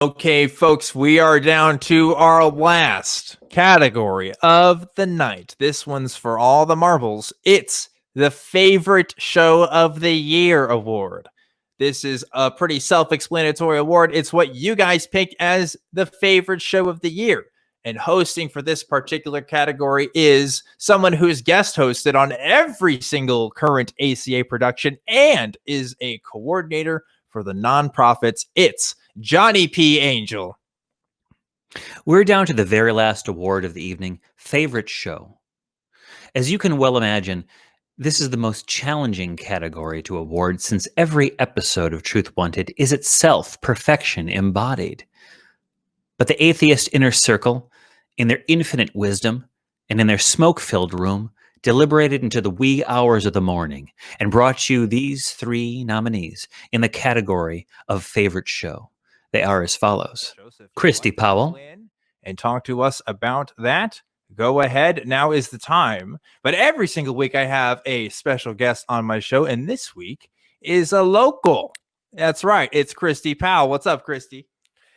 Okay, folks, we are down to our last category of the night. This one's for all the marbles. It's the Favorite Show of the Year award. This is a pretty self-explanatory award. It's what you guys pick as the favorite show of the year. And hosting for this particular category is someone who's guest hosted on every single current ACA production and is a coordinator for the nonprofits. It's Johnny P. Angel. We're down to the very last award of the evening, Favorite Show. As you can well imagine, this is the most challenging category to award since every episode of Truth Wanted is itself perfection embodied. But the atheist inner circle, in their infinite wisdom and in their smoke-filled room, deliberated into the wee hours of the morning and brought you these three nominees in the category of Favorite Show. They are as follows. Christy Powell. And talk to us about that. Go ahead. Now is the time. But every single week I have a special guest on my show. And this week is a local. That's right. It's Christy Powell. What's up, Christy?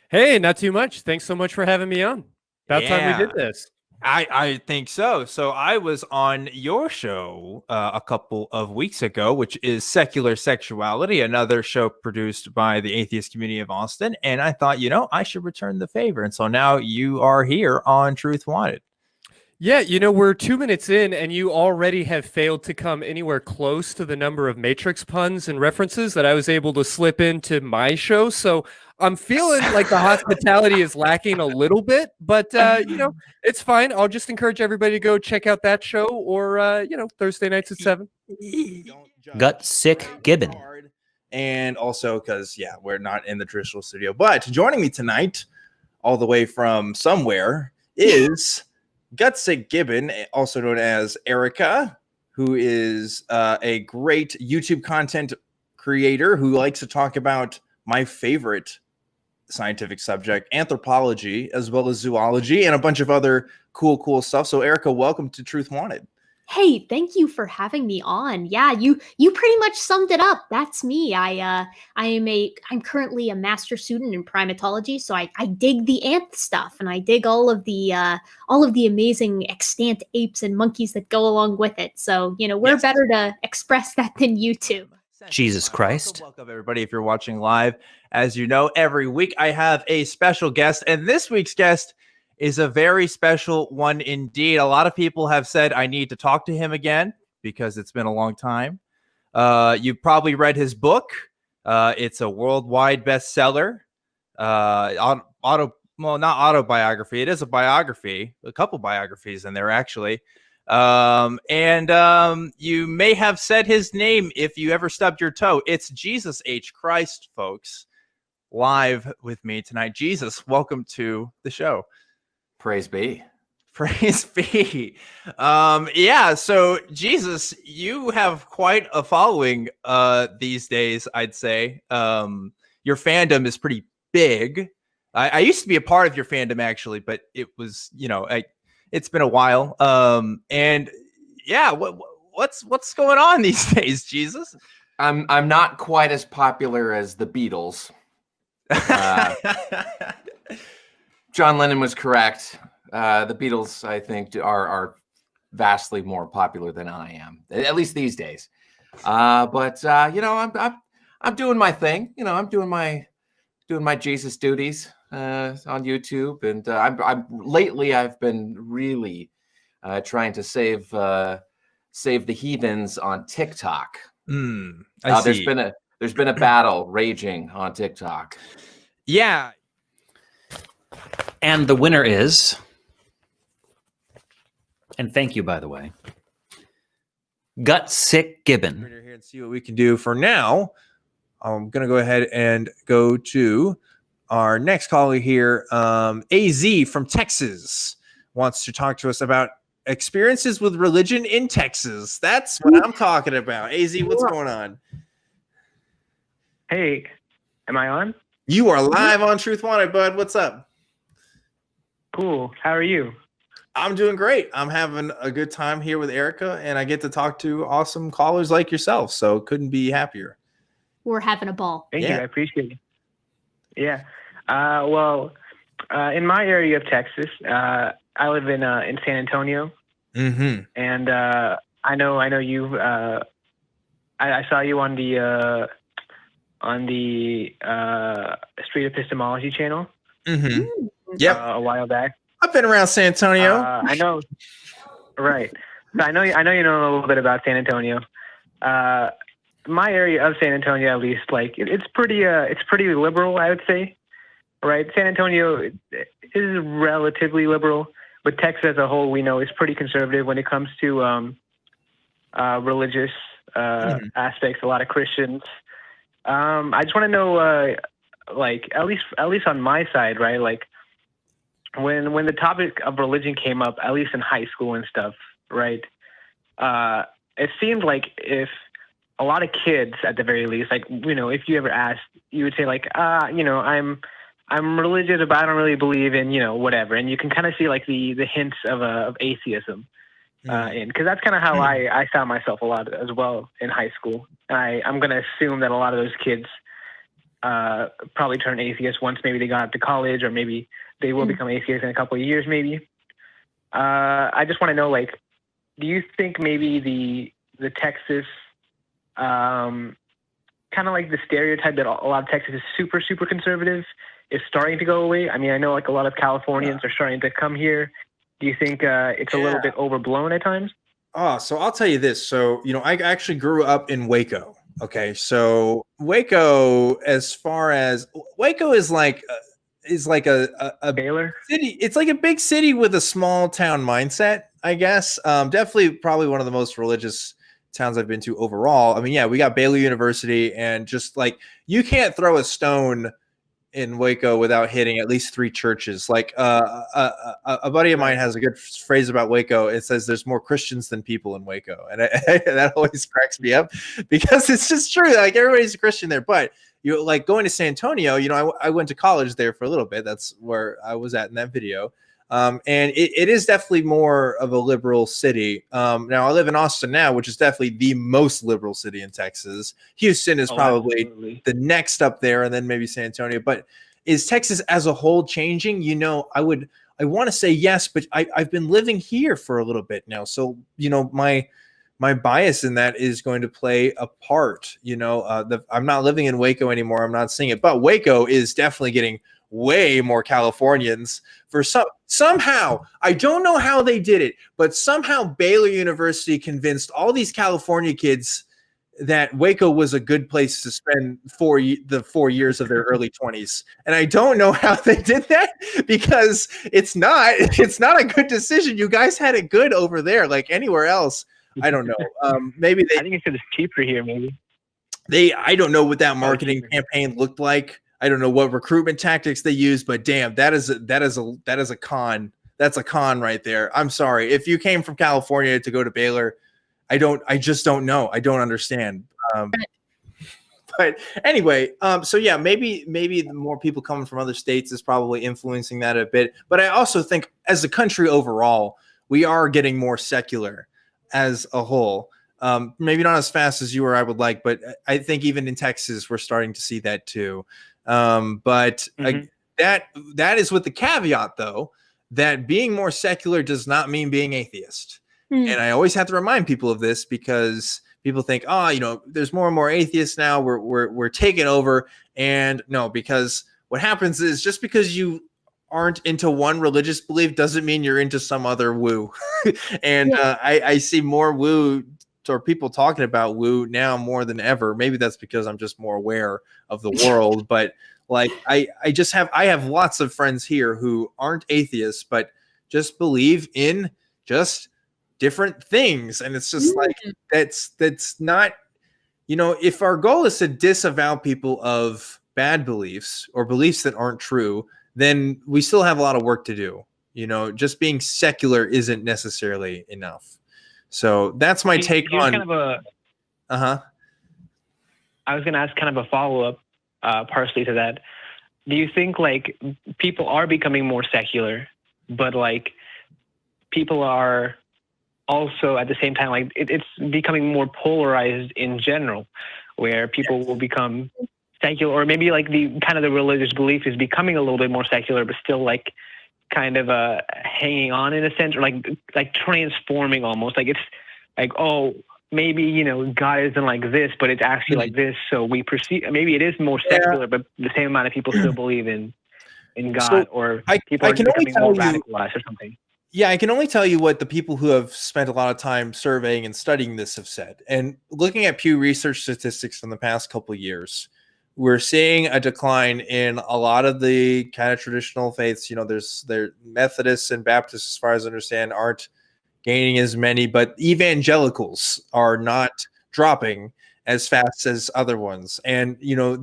Hey, not too much. Thanks so much for having me on. About time we did this. I think so. So I was on your show a couple of weeks ago, which is Secular Sexuality, another show produced by the atheist community of Austin. And I thought, I should return the favor. And so now you are here on Truth Wanted. Yeah, we're 2 minutes in and you already have failed to come anywhere close to the number of Matrix puns and references that I was able to slip into my show. So I'm feeling like the hospitality is lacking a little bit, but, it's fine. I'll just encourage everybody to go check out that show or, Thursday nights at 7. Gut Sick Gibbon. And also because, we're not in the traditional studio. But joining me tonight, all the way from somewhere, is Gutsick Gibbon, also known as Erica, who is a great YouTube content creator who likes to talk about my favorite scientific subject, anthropology, as well as zoology and a bunch of other cool stuff. So Erica, welcome to Truth Wanted. Hey, thank you for having me on. Yeah, you pretty much summed it up. That's me. I'm currently a master student in primatology, so I dig the ant stuff and I dig all of the amazing extant apes and monkeys that go along with it. So, we're better to express that than YouTube. Jesus Christ. Welcome everybody if you're watching live. As you know, every week I have a special guest, and this week's guest is a very special one indeed. A lot of people have said I need to talk to him again because it's been a long time. You've probably read his book. It's a worldwide bestseller. Not autobiography. It is a biography. A couple biographies in there, actually. You may have said his name if you ever stubbed your toe. It's Jesus H. Christ, folks. Live with me tonight. Jesus, welcome to the show. Praise be. Praise be. So Jesus, you have quite a following these days, I'd say. Your fandom is pretty big. I used to be a part of your fandom, actually, but it was, it's been a while. What's going on these days, Jesus? I'm not quite as popular as the Beatles. John Lennon was correct. The Beatles, I think, are vastly more popular than I am, at least these days. I'm doing my thing. I'm doing my Jesus duties on YouTube, and lately I've been really trying to save the heathens on TikTok. There's been a battle raging on TikTok. Yeah. And the winner is, and thank you, by the way, Gut Sick Gibbon. We're here and see what we can do. For now, I'm going to go ahead and go to our next caller here. AZ from Texas wants to talk to us about experiences with religion in Texas. That's what I'm talking about. AZ, what's going on? Hey, am I on? You are live on Truth Wanted, bud. What's up? Cool. How are you? I'm doing great. I'm having a good time here with Erica, and I get to talk to awesome callers like yourself, so couldn't be happier. We're having a ball. Thank you. I appreciate it. Yeah. Well, in my area of Texas, I live in San Antonio, Mm-hmm. and I know you. I saw you on the Street Epistemology channel Mm-hmm. Mm. Yep. a while back. I've been around San Antonio. I know, right? So I know you know a little bit about San Antonio. My area of San Antonio, at least, like it's pretty liberal, I would say. Right, San Antonio is relatively liberal, but Texas as a whole, we know, is pretty conservative when it comes to religious aspects. A lot of Christians. I just want to know, like at least on my side, right? Like when the topic of religion came up, at least in high school and stuff, right? It seemed like if a lot of kids, at the very least, like if you ever asked, you would say like, I'm religious, but I don't really believe in whatever, and you can kind of see like the hints of atheism. Because that's kind of how I found myself a lot as well in high school. And I'm going to assume that a lot of those kids probably turn atheists once maybe they got up to college, or maybe they will become atheists in a couple of years maybe. I just want to know, like, do you think maybe the Texas, kind of like the stereotype that a lot of Texas is super, super conservative is starting to go away? I mean, I know like a lot of Californians are starting to come here. Do you think it's a little bit overblown at times? Oh, so I'll tell you this. So, I actually grew up in Waco. Okay. So Waco, as far as Waco is like a Baylor city. It's like a big city with a small town mindset, I guess. Definitely probably one of the most religious towns I've been to overall. I mean, yeah, we got Baylor University, and just like you can't throw a stone in Waco without hitting at least 3 churches. Like a buddy of mine has a good phrase about Waco. It says there's more Christians than people in Waco. And that always cracks me up because it's just true. Like everybody's a Christian there, but like going to San Antonio, I went to college there for a little bit. That's where I was at in that video. And it is definitely more of a liberal city. Now I live in Austin now, which is definitely the most liberal city in Texas. Houston is probably the next up there, and then maybe San Antonio. But is Texas as a whole changing? I want to say yes, but I've been living here for a little bit now. So, my bias in that is going to play a part. I'm not living in Waco anymore. I'm not seeing it, but Waco is definitely getting way more Californians for somehow. I don't know how they did it, but somehow Baylor University convinced all these California kids that Waco was a good place to spend the 4 years of their early 20s. And I don't know how they did that, because it's not a good decision. You guys had it good over there. Like anywhere else, I don't know. Maybe I think it's cheaper here. Maybe I don't know what that marketing campaign looked like. I don't know what recruitment tactics they use, but damn, that is a con. That's a con right there. I'm sorry. If you came from California to go to Baylor, I just don't know. I don't understand. But anyway, so yeah, maybe the more people coming from other states is probably influencing that a bit. But I also think as a country overall, we are getting more secular as a whole. Maybe not as fast as you or I would like, but I think even in Texas, we're starting to see that too. But that is with the caveat, though, that being more secular does not mean being atheist. And I always have to remind people of this, because people think, there's more and more atheists now. We're taking over. And no, because what happens is just because you aren't into one religious belief doesn't mean you're into some other woo. And I see more woo, or people talking about woo now more than ever. Maybe that's because I'm just more aware of the world. But like I have lots of friends here who aren't atheists, but just believe in just different things. And it's just like that's not, if our goal is to disavow people of bad beliefs or beliefs that aren't true, then we still have a lot of work to do. Just being secular isn't necessarily enough. So that's my take on kind of a I was going to ask kind of a follow-up partially to that. Do you think like people are becoming more secular, but like people are also at the same time, like it's becoming more polarized in general, where people will become secular, or maybe like the kind of the religious belief is becoming a little bit more secular, but still like kind of hanging on in a sense, or like transforming almost. Like it's like, oh, maybe, you know, God isn't like this, but it's actually like this. So we perceive, maybe it is more secular, but the same amount of people still believe in God, or people are can only becoming more tell you, radicalized or something. yeah, I can only tell you what the people who have spent a lot of time surveying and studying this have said. And looking at Pew Research statistics from the past couple of years, we're seeing a decline in a lot of the kind of traditional faiths. You know, there's Methodists and Baptists, as far as I understand, aren't gaining as many, but evangelicals are not dropping as fast as other ones. And, you know,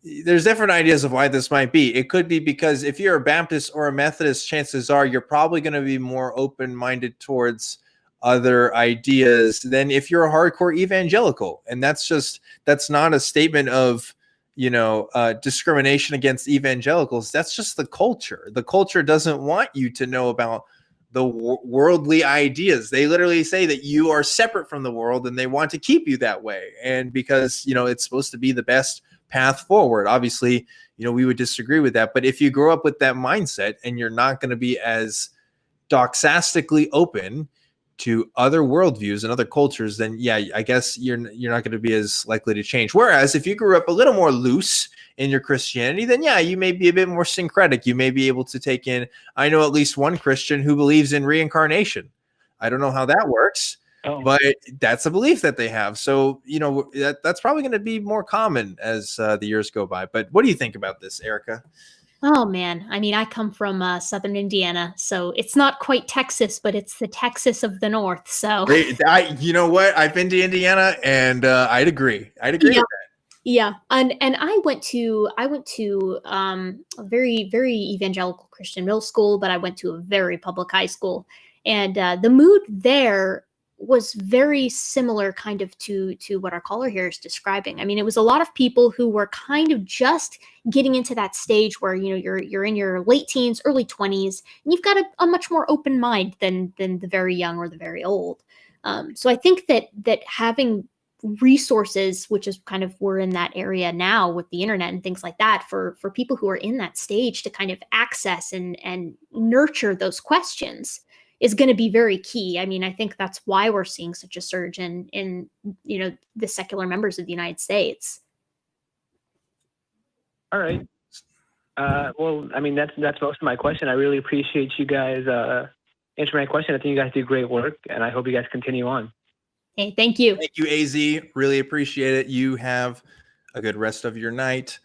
there's different ideas of why this might be. It could be because if you're a Baptist or a Methodist, chances are you're probably going to be more open-minded towards other ideas than if you're a hardcore evangelical. And that's not a statement of, you know, discrimination against evangelicals. That's just the culture. The culture doesn't want you to know about the worldly ideas. They literally say that you are separate from the world, and they want to keep you that way. And because, you know, it's supposed to be the best path forward. Obviously, you know, we would disagree with that. But if you grow up with that mindset and you're not going to be as doxastically open to other worldviews and other cultures, then yeah, I guess you're not going to be as likely to change. Whereas if you grew up a little more loose in your Christianity, then yeah, you may be a bit more syncretic. You may be able to take in, I know at least one Christian who believes in reincarnation. I don't know how that works, but that's a belief that they have. So, you know, that's probably going to be more common as the years go by. But what do you think about this, Erica? Oh man, I mean, I come from southern Indiana, so it's not quite Texas, but it's the Texas of the North. So you know what? I've been to Indiana, and I'd agree. Yeah. With that. Yeah, and I went to a very evangelical Christian middle school, but I went to a very public high school, and the mood there was very similar kind of to what our caller here is describing. I mean, it was a lot of people who were kind of just getting into that stage where, you know, you're in your late teens, early 20s, and you've got a much more open mind than the very young or the very old. So I think that having resources, which is kind of, we're in that area now with the internet and things like that, for people who are in that stage to kind of access and nurture those questions is going to be very key. I mean, I think that's why we're seeing such a surge in you know, the secular members of the United States. All right. Well, I mean, that's most of my question. I really appreciate you guys answering my question. I think you guys do great work, and I hope you guys continue on. Hey, thank you. Thank you, AZ. Really appreciate it. You have a good rest of your night.